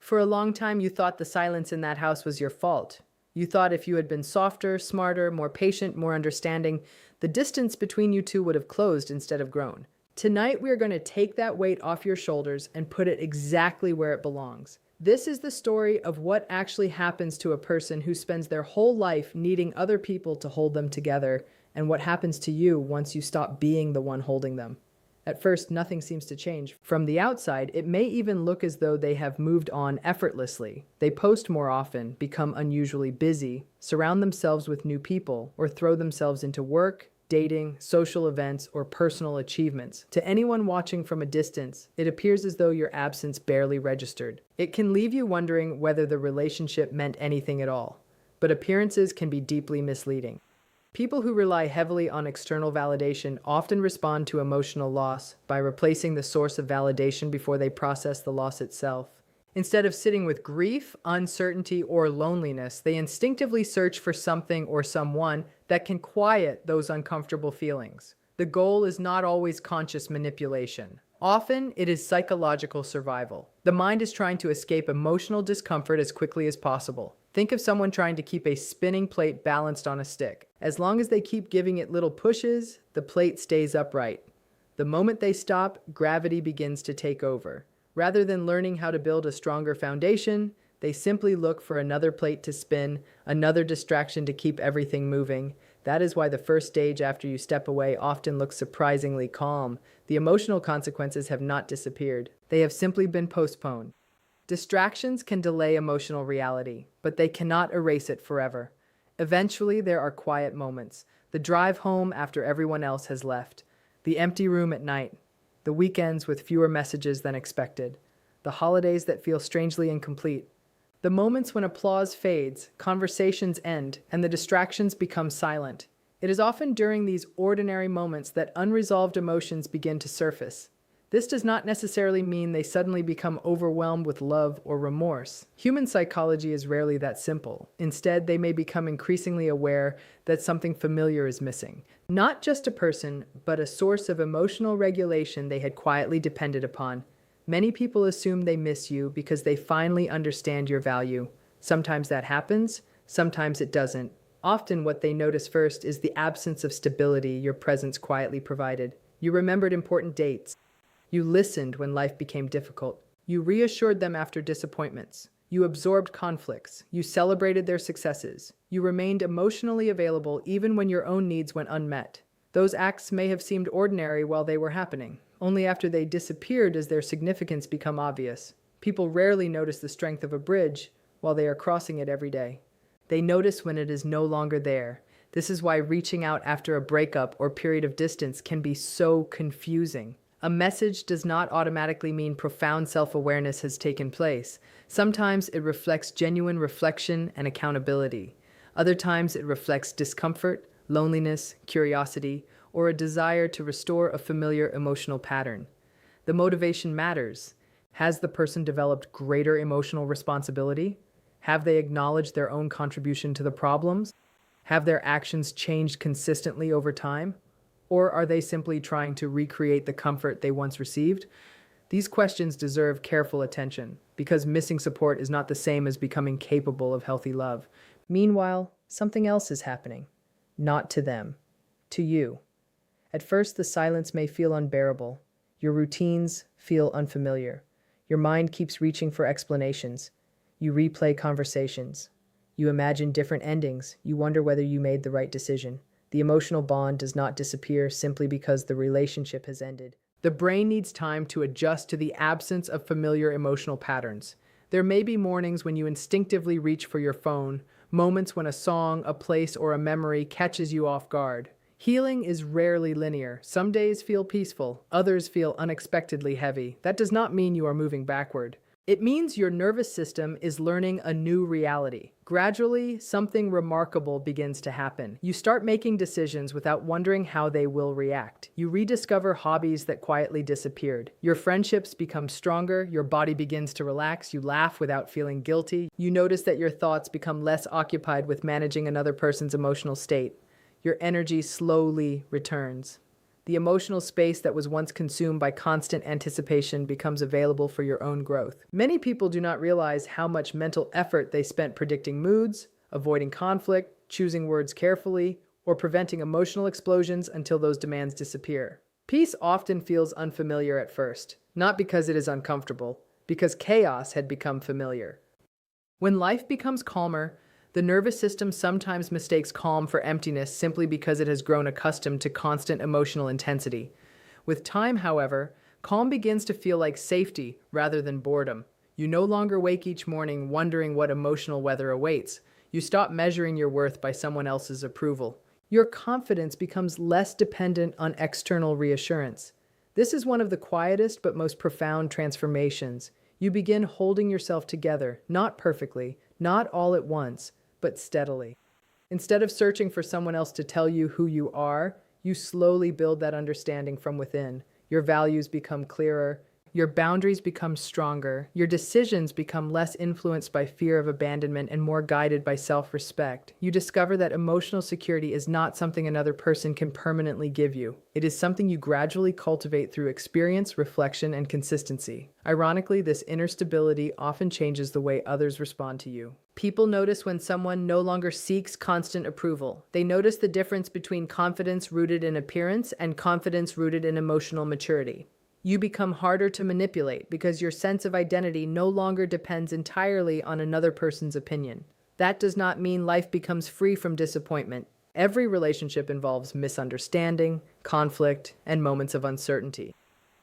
For a long time, you thought the silence in that house was your fault. You thought if you had been softer, smarter, more patient, more understanding, the distance between you two would have closed instead of grown. Tonight, we are going to take that weight off your shoulders and put it exactly where it belongs. This is the story of what actually happens to a person who spends their whole life needing other people to hold them together, and what happens to you once you stop being the one holding them. At first, nothing seems to change. From the outside, it may even look as though they have moved on effortlessly. They post more often, become unusually busy, surround themselves with new people, or throw themselves into work, dating, social events, or personal achievements. To anyone watching from a distance, it appears as though your absence barely registered. It can leave you wondering whether the relationship meant anything at all. But appearances can be deeply misleading. People who rely heavily on external validation often respond to emotional loss by replacing the source of validation before they process the loss itself. Instead of sitting with grief, uncertainty, or loneliness, they instinctively search for something or someone that can quiet those uncomfortable feelings. The goal is not always conscious manipulation. Often, it is psychological survival. The mind is trying to escape emotional discomfort as quickly as possible. Think of someone trying to keep a spinning plate balanced on a stick. As long as they keep giving it little pushes, the plate stays upright. The moment they stop, gravity begins to take over. Rather than learning how to build a stronger foundation, they simply look for another plate to spin, another distraction to keep everything moving. That is why the first stage after you step away often looks surprisingly calm. The emotional consequences have not disappeared. They have simply been postponed. Distractions can delay emotional reality, but they cannot erase it forever. Eventually, there are quiet moments. The drive home after everyone else has left. The empty room at night. The weekends with fewer messages than expected. The holidays that feel strangely incomplete. The moments when applause fades, conversations end, and the distractions become silent. It is often during these ordinary moments that unresolved emotions begin to surface. This does not necessarily mean they suddenly become overwhelmed with love or remorse. Human psychology is rarely that simple. Instead, they may become increasingly aware that something familiar is missing. Not just a person, but a source of emotional regulation they had quietly depended upon. Many people assume they miss you because they finally understand your value. Sometimes that happens, sometimes it doesn't. Often what they notice first is the absence of stability your presence quietly provided. You remembered important dates. You listened when life became difficult. You reassured them after disappointments. You absorbed conflicts. You celebrated their successes. You remained emotionally available even when your own needs went unmet. Those acts may have seemed ordinary while they were happening. Only after they disappeared does their significance become obvious. People rarely notice the strength of a bridge while they are crossing it every day. They notice when it is no longer there. This is why reaching out after a breakup or period of distance can be so confusing. A message does not automatically mean profound self-awareness has taken place. Sometimes it reflects genuine reflection and accountability. Other times it reflects discomfort, loneliness, curiosity, or a desire to restore a familiar emotional pattern. The motivation matters. Has the person developed greater emotional responsibility? Have they acknowledged their own contribution to the problems? Have their actions changed consistently over time? Or are they simply trying to recreate the comfort they once received? These questions deserve careful attention, because missing support is not the same as becoming capable of healthy love. Meanwhile, something else is happening. Not to them. To you. At first, the silence may feel unbearable. Your routines feel unfamiliar. Your mind keeps reaching for explanations. You replay conversations. You imagine different endings. You wonder whether you made the right decision. The emotional bond does not disappear simply because the relationship has ended. The brain needs time to adjust to the absence of familiar emotional patterns. There may be mornings when you instinctively reach for your phone, moments when a song, a place, or a memory catches you off guard. Healing is rarely linear. Some days feel peaceful, others feel unexpectedly heavy. That does not mean you are moving backward. It means your nervous system is learning a new reality. Gradually, something remarkable begins to happen. You start making decisions without wondering how they will react. You rediscover hobbies that quietly disappeared. Your friendships become stronger, your body begins to relax, you laugh without feeling guilty. You notice that your thoughts become less occupied with managing another person's emotional state. Your energy slowly returns. The emotional space that was once consumed by constant anticipation becomes available for your own growth. Many people do not realize how much mental effort they spent predicting moods, avoiding conflict, choosing words carefully, or preventing emotional explosions until those demands disappear. Peace often feels unfamiliar at first, not because it is uncomfortable, because chaos had become familiar. When life becomes calmer, the nervous system sometimes mistakes calm for emptiness simply because it has grown accustomed to constant emotional intensity. With time, however, calm begins to feel like safety rather than boredom. You no longer wake each morning wondering what emotional weather awaits. You stop measuring your worth by someone else's approval. Your confidence becomes less dependent on external reassurance. This is one of the quietest but most profound transformations. You begin holding yourself together, not perfectly, not all at once, but steadily. Instead of searching for someone else to tell you who you are, you slowly build that understanding from within. Your values become clearer, your boundaries become stronger, your decisions become less influenced by fear of abandonment and more guided by self-respect. You discover that emotional security is not something another person can permanently give you. It is something you gradually cultivate through experience, reflection, and consistency. Ironically, this inner stability often changes the way others respond to you. People notice when someone no longer seeks constant approval. They notice the difference between confidence rooted in appearance and confidence rooted in emotional maturity. You become harder to manipulate because your sense of identity no longer depends entirely on another person's opinion. That does not mean life becomes free from disappointment. Every relationship involves misunderstanding, conflict, and moments of uncertainty.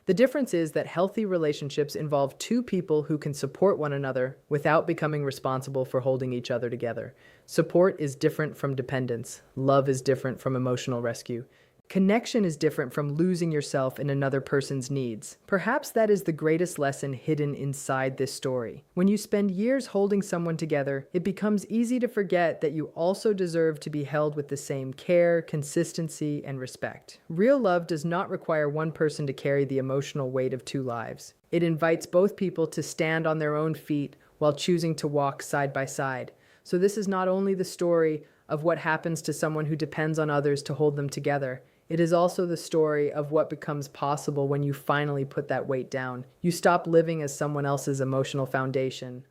The difference is that healthy relationships involve two people who can support one another without becoming responsible for holding each other together. Support is different from dependence. Love is different from emotional rescue. Connection is different from losing yourself in another person's needs. Perhaps that is the greatest lesson hidden inside this story. When you spend years holding someone together, it becomes easy to forget that you also deserve to be held with the same care, consistency, and respect. Real love does not require one person to carry the emotional weight of two lives. It invites both people to stand on their own feet while choosing to walk side by side. So this is not only the story of what happens to someone who depends on others to hold them together. It is also the story of what becomes possible when you finally put that weight down. You stop living as someone else's emotional foundation.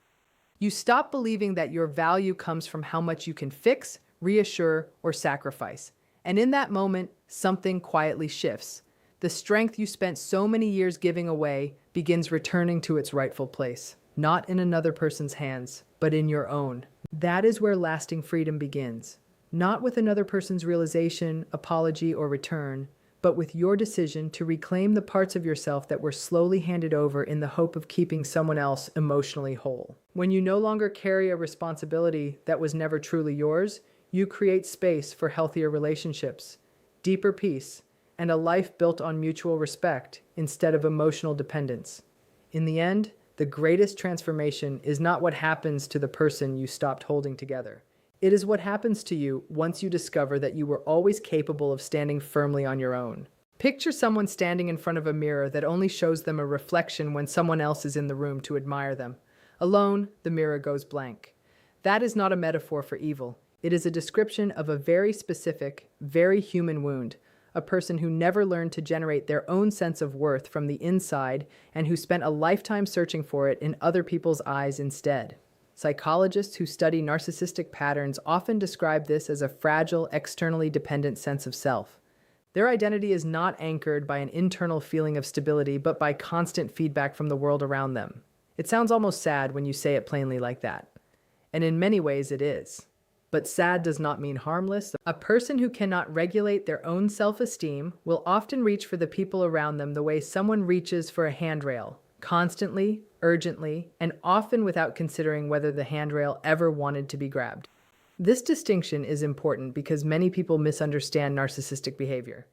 You stop believing that your value comes from how much you can fix, reassure, or sacrifice. And in that moment, something quietly shifts. The strength you spent so many years giving away begins returning to its rightful place, not in another person's hands, but in your own. That is where lasting freedom begins. Not with another person's realization, apology, or return, but with your decision to reclaim the parts of yourself that were slowly handed over in the hope of keeping someone else emotionally whole. When you no longer carry a responsibility that was never truly yours, you create space for healthier relationships, deeper peace, and a life built on mutual respect instead of emotional dependence. In the end, the greatest transformation is not what happens to the person you stopped holding together. It is what happens to you once you discover that you were always capable of standing firmly on your own. Picture someone standing in front of a mirror that only shows them a reflection when someone else is in the room to admire them. Alone, the mirror goes blank. That is not a metaphor for evil. It is a description of a very specific, very human wound. A person who never learned to generate their own sense of worth from the inside and who spent a lifetime searching for it in other people's eyes instead. Psychologists who study narcissistic patterns often describe this as a fragile, externally dependent sense of self. Their identity is not anchored by an internal feeling of stability, but by constant feedback from the world around them. It sounds almost sad when you say it plainly like that. And in many ways it is. But sad does not mean harmless. A person who cannot regulate their own self-esteem will often reach for the people around them the way someone reaches for a handrail, constantly, urgently, and often without considering whether the handrail ever wanted to be grabbed. This distinction is important because many people misunderstand narcissistic behavior.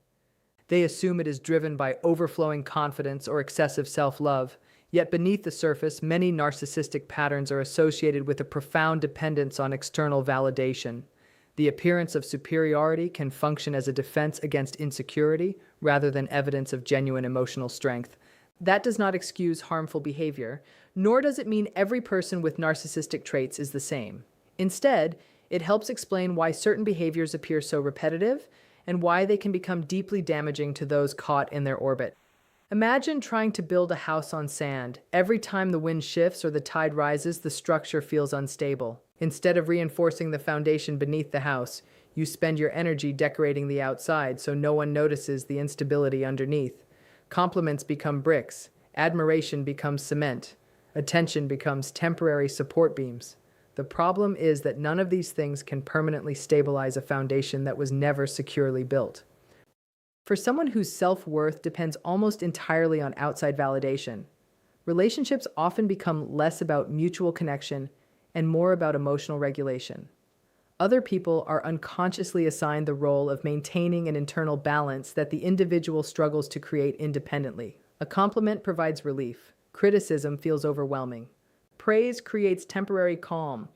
They assume it is driven by overflowing confidence or excessive self-love, yet beneath the surface, many narcissistic patterns are associated with a profound dependence on external validation. The appearance of superiority can function as a defense against insecurity rather than evidence of genuine emotional strength. That does not excuse harmful behavior, nor does it mean every person with narcissistic traits is the same. Instead, it helps explain why certain behaviors appear so repetitive and why they can become deeply damaging to those caught in their orbit. Imagine trying to build a house on sand. Every time the wind shifts or the tide rises, the structure feels unstable. Instead of reinforcing the foundation beneath the house, you spend your energy decorating the outside so no one notices the instability underneath. Compliments become bricks, admiration becomes cement, attention becomes temporary support beams. The problem is that none of these things can permanently stabilize a foundation that was never securely built. For someone whose self-worth depends almost entirely on outside validation, relationships often become less about mutual connection and more about emotional regulation. Other people are unconsciously assigned the role of maintaining an internal balance that the individual struggles to create independently. A compliment provides relief. Criticism feels overwhelming. Praise creates temporary calm.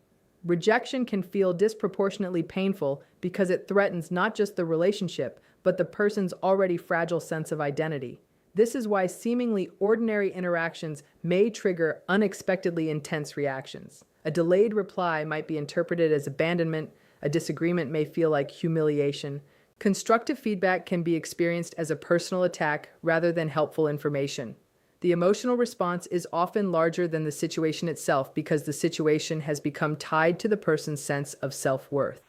Rejection can feel disproportionately painful because it threatens not just the relationship, but the person's already fragile sense of identity. This is why seemingly ordinary interactions may trigger unexpectedly intense reactions. A delayed reply might be interpreted as abandonment, a disagreement may feel like humiliation. Constructive feedback can be experienced as a personal attack rather than helpful information. The emotional response is often larger than the situation itself because the situation has become tied to the person's sense of self-worth.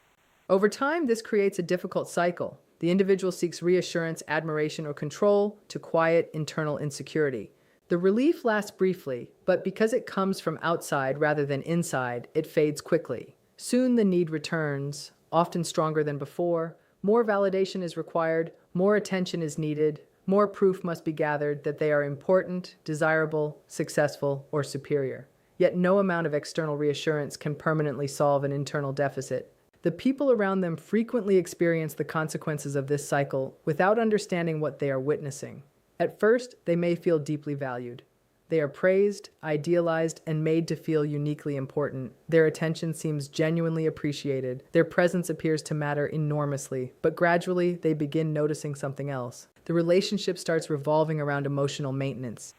Over time, this creates a difficult cycle. The individual seeks reassurance, admiration, or control to quiet internal insecurity. The relief lasts briefly, but because it comes from outside rather than inside, it fades quickly. Soon the need returns, often stronger than before. More validation is required, more attention is needed, more proof must be gathered that they are important, desirable, successful, or superior. Yet no amount of external reassurance can permanently solve an internal deficit. The people around them frequently experience the consequences of this cycle without understanding what they are witnessing. At first, they may feel deeply valued. They are praised, idealized, and made to feel uniquely important. Their attention seems genuinely appreciated. Their presence appears to matter enormously, but gradually they begin noticing something else. The relationship starts revolving around emotional maintenance.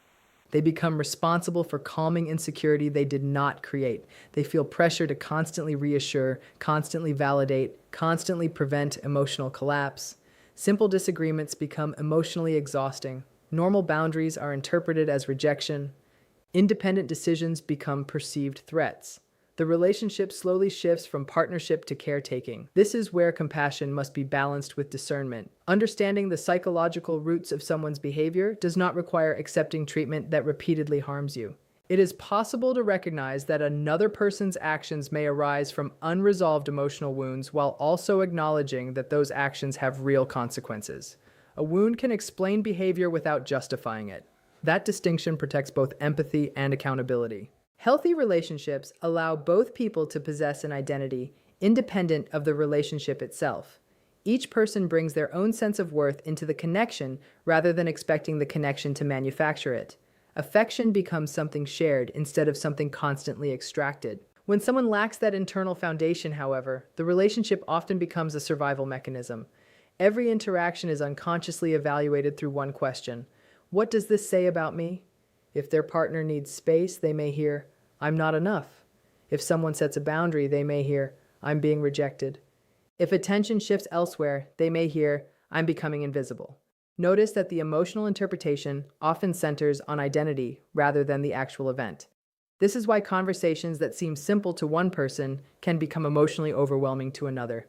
They become responsible for calming insecurity they did not create. They feel pressure to constantly reassure, constantly validate, constantly prevent emotional collapse. Simple disagreements become emotionally exhausting. Normal boundaries are interpreted as rejection. Independent decisions become perceived threats. The relationship slowly shifts from partnership to caretaking. This is where compassion must be balanced with discernment. Understanding the psychological roots of someone's behavior does not require accepting treatment that repeatedly harms you. It is possible to recognize that another person's actions may arise from unresolved emotional wounds while also acknowledging that those actions have real consequences. A wound can explain behavior without justifying it. That distinction protects both empathy and accountability. Healthy relationships allow both people to possess an identity independent of the relationship itself. Each person brings their own sense of worth into the connection rather than expecting the connection to manufacture it. Affection becomes something shared instead of something constantly extracted. When someone lacks that internal foundation, however, the relationship often becomes a survival mechanism. Every interaction is unconsciously evaluated through one question: what does this say about me? If their partner needs space, they may hear, "I'm not enough." If someone sets a boundary, they may hear, "I'm being rejected." If attention shifts elsewhere, they may hear, "I'm becoming invisible." Notice that the emotional interpretation often centers on identity rather than the actual event. This is why conversations that seem simple to one person can become emotionally overwhelming to another.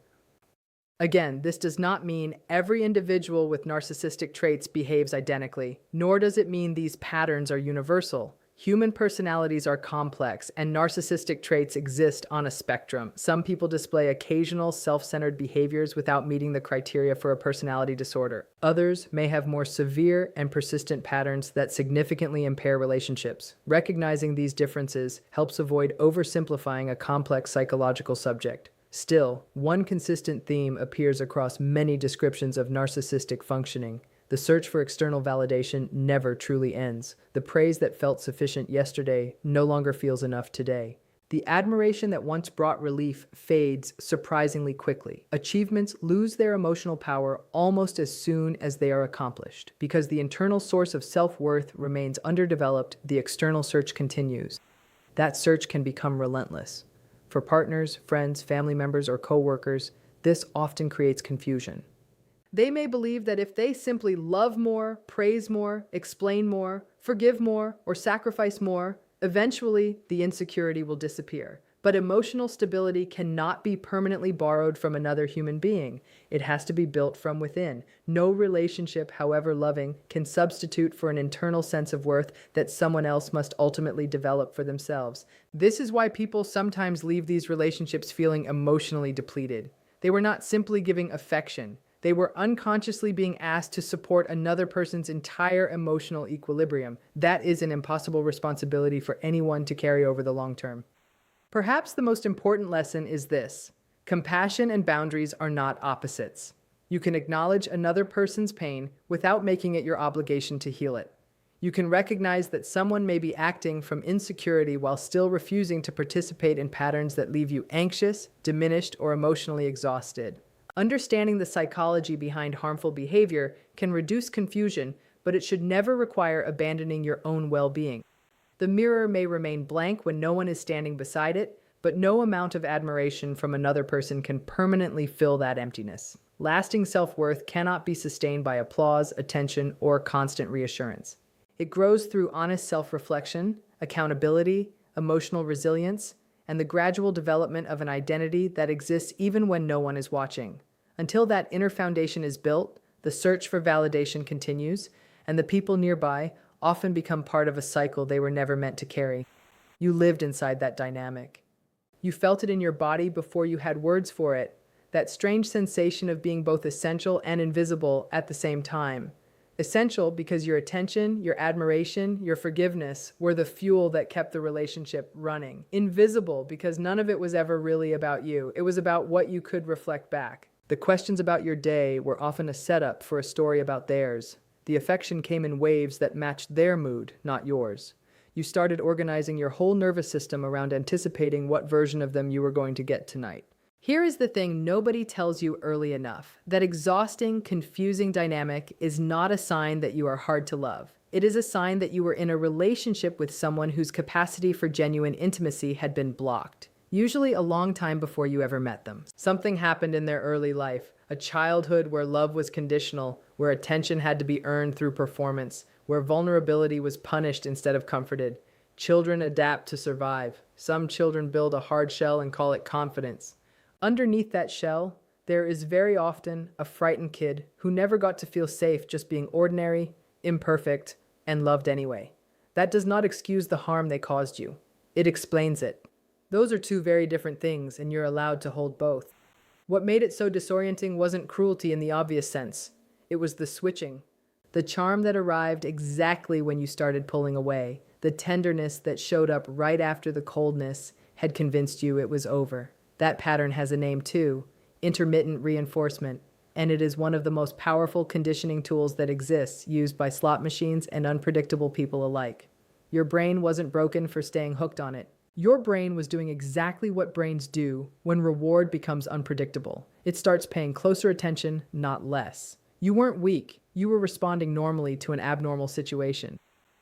Again, this does not mean every individual with narcissistic traits behaves identically, nor does it mean these patterns are universal. Human personalities are complex, and narcissistic traits exist on a spectrum. Some people display occasional self-centered behaviors without meeting the criteria for a personality disorder. Others may have more severe and persistent patterns that significantly impair relationships. Recognizing these differences helps avoid oversimplifying a complex psychological subject. Still, one consistent theme appears across many descriptions of narcissistic functioning. The search for external validation never truly ends. The praise that felt sufficient yesterday no longer feels enough today. The admiration that once brought relief fades surprisingly quickly. Achievements lose their emotional power almost as soon as they are accomplished. Because the internal source of self-worth remains underdeveloped, the external search continues. That search can become relentless. For partners, friends, family members, or co-workers, this often creates confusion. They may believe that if they simply love more, praise more, explain more, forgive more, or sacrifice more, eventually the insecurity will disappear. But emotional stability cannot be permanently borrowed from another human being. It has to be built from within. No relationship, however loving, can substitute for an internal sense of worth that someone else must ultimately develop for themselves. This is why people sometimes leave these relationships feeling emotionally depleted. They were not simply giving affection. They were unconsciously being asked to support another person's entire emotional equilibrium. That is an impossible responsibility for anyone to carry over the long term. Perhaps the most important lesson is this: compassion and boundaries are not opposites. You can acknowledge another person's pain without making it your obligation to heal it. You can recognize that someone may be acting from insecurity while still refusing to participate in patterns that leave you anxious, diminished, or emotionally exhausted. Understanding the psychology behind harmful behavior can reduce confusion, but it should never require abandoning your own well-being. The mirror may remain blank when no one is standing beside it, but no amount of admiration from another person can permanently fill that emptiness. Lasting self-worth cannot be sustained by applause, attention, or constant reassurance. It grows through honest self-reflection, accountability, emotional resilience, and the gradual development of an identity that exists even when no one is watching. Until that inner foundation is built, the search for validation continues, and the people nearby often become part of a cycle they were never meant to carry. You lived inside that dynamic. You felt it in your body before you had words for it, that strange sensation of being both essential and invisible at the same time. Essential because your attention, your admiration, your forgiveness were the fuel that kept the relationship running. Invisible because none of it was ever really about you. It was about what you could reflect back. The questions about your day were often a setup for a story about theirs. The affection came in waves that matched their mood, not yours. You started organizing your whole nervous system around anticipating what version of them you were going to get tonight. Here is the thing nobody tells you early enough. That exhausting, confusing dynamic is not a sign that you are hard to love. It is a sign that you were in a relationship with someone whose capacity for genuine intimacy had been blocked, usually a long time before you ever met them. Something happened in their early life, a childhood where love was conditional, where attention had to be earned through performance, where vulnerability was punished instead of comforted. Children adapt to survive. Some children build a hard shell and call it confidence. Underneath that shell, there is very often a frightened kid who never got to feel safe just being ordinary, imperfect, and loved anyway. That does not excuse the harm they caused you. It explains it. Those are two very different things, and you're allowed to hold both. What made it so disorienting wasn't cruelty in the obvious sense. It was the switching. The charm that arrived exactly when you started pulling away. The tenderness that showed up right after the coldness had convinced you it was over. That pattern has a name too: intermittent reinforcement. And it is one of the most powerful conditioning tools that exists, used by slot machines and unpredictable people alike. Your brain wasn't broken for staying hooked on it. Your brain was doing exactly what brains do when reward becomes unpredictable. It starts paying closer attention, not less. You weren't weak. You were responding normally to an abnormal situation.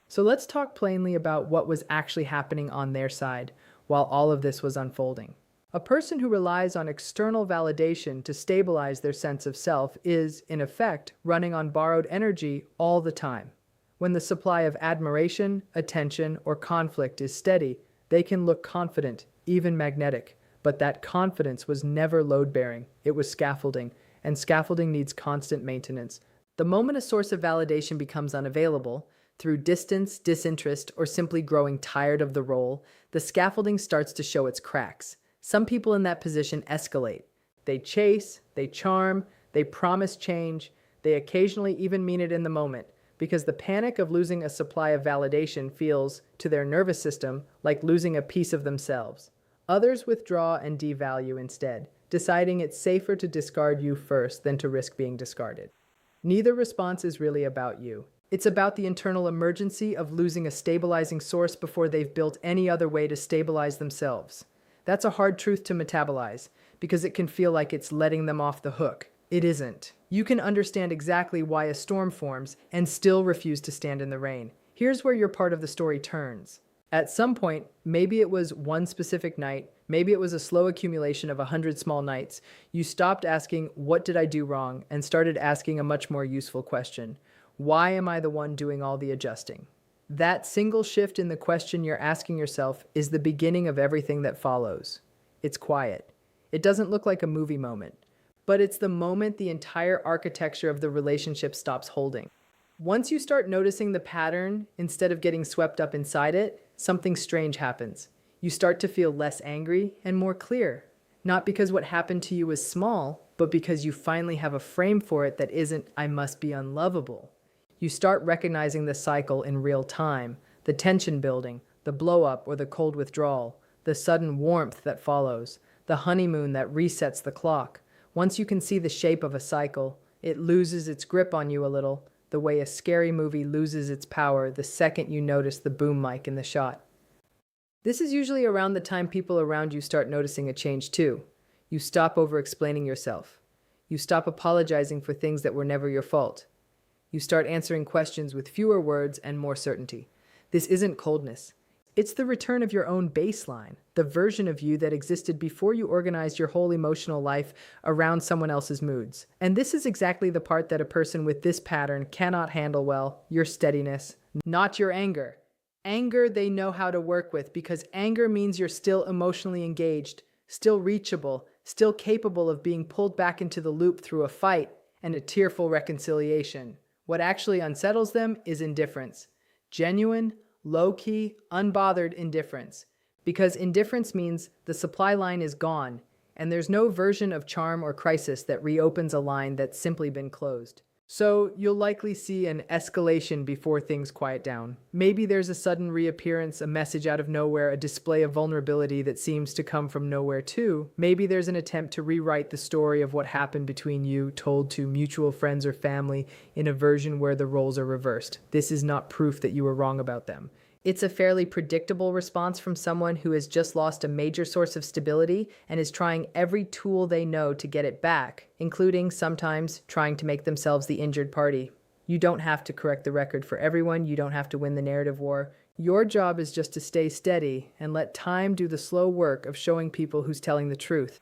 So let's talk plainly about what was actually happening on their side while all of this was unfolding. A person who relies on external validation to stabilize their sense of self is, in effect, running on borrowed energy all the time. When the supply of admiration, attention, or conflict is steady, they can look confident, even magnetic. But that confidence was never load-bearing. It was scaffolding, and scaffolding needs constant maintenance. The moment a source of validation becomes unavailable, through distance, disinterest, or simply growing tired of the role, the scaffolding starts to show its cracks. Some people in that position escalate. They chase, they charm, they promise change, they occasionally even mean it in the moment, because the panic of losing a supply of validation feels, to their nervous system, like losing a piece of themselves. Others withdraw and devalue instead, deciding it's safer to discard you first than to risk being discarded. Neither response is really about you. It's about the internal emergency of losing a stabilizing source before they've built any other way to stabilize themselves. That's a hard truth to metabolize, because it can feel like it's letting them off the hook. It isn't. You can understand exactly why a storm forms and still refuse to stand in the rain. Here's where your part of the story turns. At some point, maybe it was one specific night, maybe it was a slow accumulation of 100 small nights, you stopped asking, "What did I do wrong?" and started asking a much more useful question. Why am I the one doing all the adjusting? That single shift in the question you're asking yourself is the beginning of everything that follows. It's quiet. It doesn't look like a movie moment, but it's the moment the entire architecture of the relationship stops holding. Once you start noticing the pattern, instead of getting swept up inside it, something strange happens. You start to feel less angry and more clear. Not because what happened to you is small, but because you finally have a frame for it that isn't, "I must be unlovable." You start recognizing the cycle in real time, the tension building, the blow up or the cold withdrawal, the sudden warmth that follows, the honeymoon that resets the clock. Once you can see the shape of a cycle, it loses its grip on you a little, the way a scary movie loses its power the second you notice the boom mic in the shot. This is usually around the time people around you start noticing a change too. You stop over-explaining yourself. You stop apologizing for things that were never your fault. You start answering questions with fewer words and more certainty. This isn't coldness. It's the return of your own baseline, the version of you that existed before you organized your whole emotional life around someone else's moods. And this is exactly the part that a person with this pattern cannot handle well, your steadiness, not your anger. Anger they know how to work with because anger means you're still emotionally engaged, still reachable, still capable of being pulled back into the loop through a fight and a tearful reconciliation. What actually unsettles them is indifference. Genuine, low-key, unbothered indifference. Because indifference means the supply line is gone, and there's no version of charm or crisis that reopens a line that's simply been closed. So you'll likely see an escalation before things quiet down. Maybe there's a sudden reappearance, a message out of nowhere, a display of vulnerability that seems to come from nowhere too. Maybe there's an attempt to rewrite the story of what happened between you, told to mutual friends or family in a version where the roles are reversed. This is not proof that you were wrong about them. It's a fairly predictable response from someone who has just lost a major source of stability and is trying every tool they know to get it back, including sometimes trying to make themselves the injured party. You don't have to correct the record for everyone. You don't have to win the narrative war. Your job is just to stay steady and let time do the slow work of showing people who's telling the truth.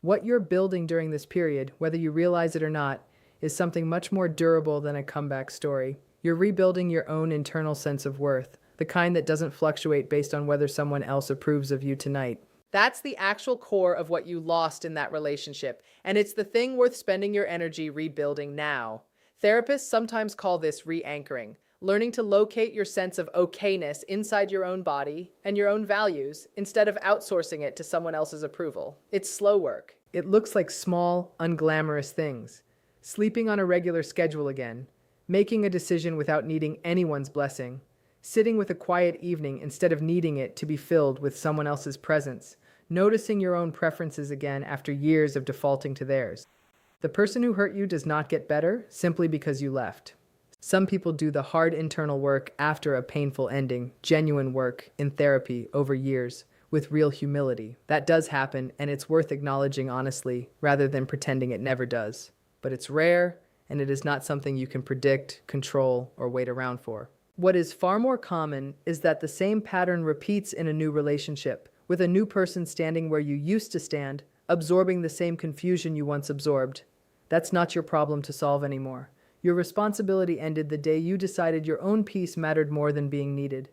What you're building during this period, whether you realize it or not, is something much more durable than a comeback story. You're rebuilding your own internal sense of worth. The kind that doesn't fluctuate based on whether someone else approves of you tonight. That's the actual core of what you lost in that relationship, and it's the thing worth spending your energy rebuilding now. Therapists sometimes call this re-anchoring, learning to locate your sense of okayness inside your own body and your own values instead of outsourcing it to someone else's approval. It's slow work. It looks like small, unglamorous things. Sleeping on a regular schedule again, making a decision without needing anyone's blessing, sitting with a quiet evening instead of needing it to be filled with someone else's presence, noticing your own preferences again after years of defaulting to theirs. The person who hurt you does not get better simply because you left. Some people do the hard internal work after a painful ending, genuine work in therapy over years, with real humility. That does happen, and it's worth acknowledging honestly, rather than pretending it never does. But it's rare, and it is not something you can predict, control, or wait around for. What is far more common is that the same pattern repeats in a new relationship, with a new person standing where you used to stand, absorbing the same confusion you once absorbed. That's not your problem to solve anymore. Your responsibility ended the day you decided your own peace mattered more than being needed.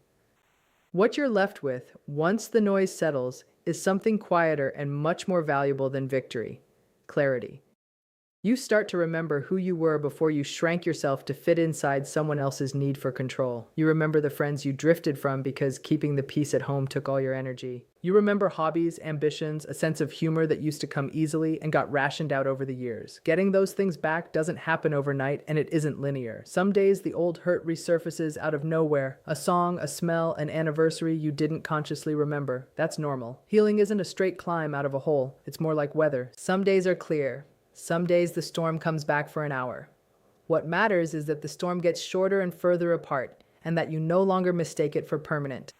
What you're left with, once the noise settles, is something quieter and much more valuable than victory: clarity. You start to remember who you were before you shrank yourself to fit inside someone else's need for control. You remember the friends you drifted from because keeping the peace at home took all your energy. You remember hobbies, ambitions, a sense of humor that used to come easily and got rationed out over the years. Getting those things back doesn't happen overnight, and it isn't linear. Some days the old hurt resurfaces out of nowhere. A song, a smell, an anniversary you didn't consciously remember. That's normal. Healing isn't a straight climb out of a hole. It's more like weather. Some days are clear. Some days the storm comes back for an hour. What matters is that the storm gets shorter and further apart, and that you no longer mistake it for permanent.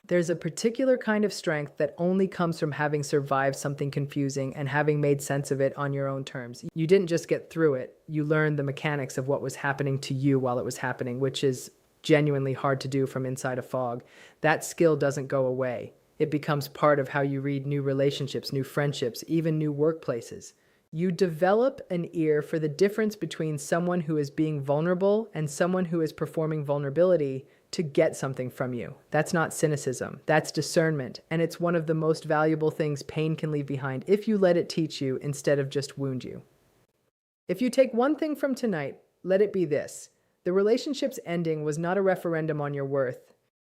There's a particular kind of strength that only comes from having survived something confusing and having made sense of it on your own terms. You didn't just get through it, you learned the mechanics of what was happening to you while it was happening, which is genuinely hard to do from inside a fog. That skill doesn't go away. It becomes part of how you read new relationships, new friendships, even new workplaces. You develop an ear for the difference between someone who is being vulnerable and someone who is performing vulnerability to get something from you. That's not cynicism, that's discernment, and it's one of the most valuable things pain can leave behind if you let it teach you instead of just wound you. If you take one thing from tonight, let it be this. The relationship's ending was not a referendum on your worth.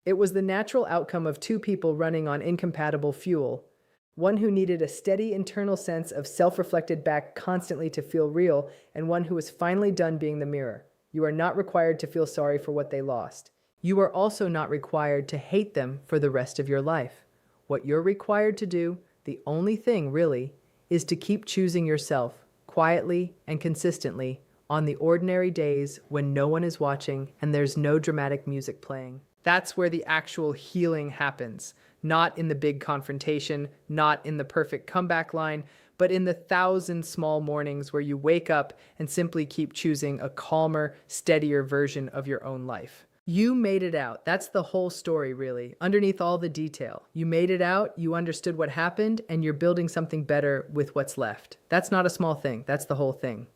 It was the natural outcome of two people running on incompatible fuel. One who needed a steady internal sense of self-reflected back constantly to feel real, and one who was finally done being the mirror. You are not required to feel sorry for what they lost. You are also not required to hate them for the rest of your life. What you're required to do, the only thing really, is to keep choosing yourself, quietly and consistently, on the ordinary days when no one is watching and there's no dramatic music playing. That's where the actual healing happens. Not in the big confrontation, not in the perfect comeback line, but in the 1,000 small mornings where you wake up and simply keep choosing a calmer, steadier version of your own life. You made it out. That's the whole story, really. Underneath all the detail. You made it out, you understood what happened, and you're building something better with what's left. That's not a small thing. That's the whole thing.